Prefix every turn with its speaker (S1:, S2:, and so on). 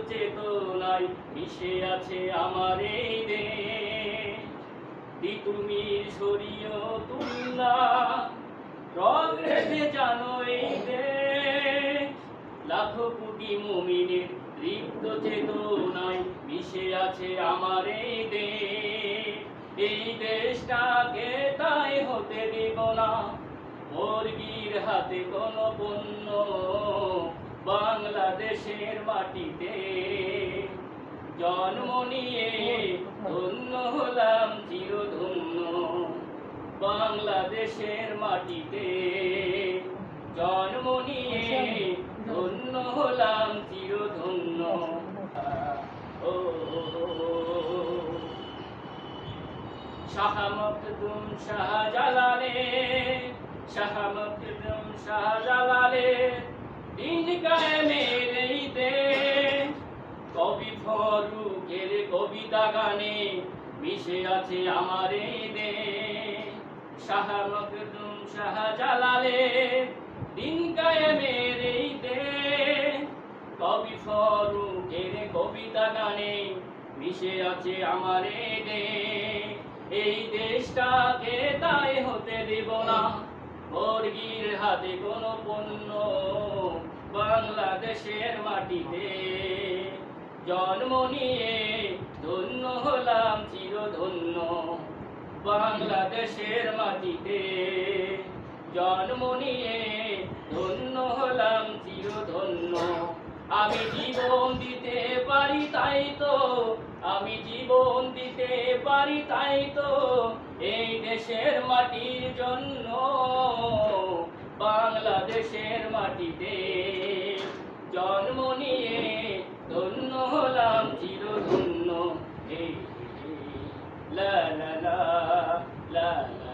S1: চেতনায় মিশে আছে আমার এই দেশ। তিতুমির শরীয়তুল্লাহ রক্তে জানো এই দেশ। লাখো কোটি মুমিনের তৃপ্ত চেতনায় মিশে আছে আমার এই দেশ। এই দেশটাকে তাই হতে দেব না মুরগির হাতে কোনো পণ্য। বাংলাদেশের মাটিতে জন্ম নিয়ে ধন্য হলাম চিরধন্য। বাংলাদেশের মাটিতে জন্ম নিয়ে ধন্য হলাম চিরধন্য। ও শাহ মখদুম শাহজালালে দিন কায়েমের এই দেশ। কবি ফরুকের কবিতা গানে মিশে আছে আমার এই দেশ। শাহ মখদুম শাহজালালে দিন কায়েমের এই দেশ। কবি ফরুকের কবিতা গানে মিশে আছে আমার এই দেশ। এই দেশটাকে তাই হতে দেব না মুরগির হাতে কোনো পণ্য। বাংলাদেশের মাটিতে জন্ম নিয়ে ধন্য হলাম চিরধন্য। বাংলাদেশের মাটিতে জন্ম নিয়ে ধন্য হলাম চিরধন্য। আমি জীবন দিতে পারি তাই তো, আমি জীবন দিতে পারি তাই তো এই দেশের মাটির জন্য। বাংলাদেশের মাটিতে জন্ম নিয়ে ধন্য হলাম চিরধন্য। লা লা লা লা লা।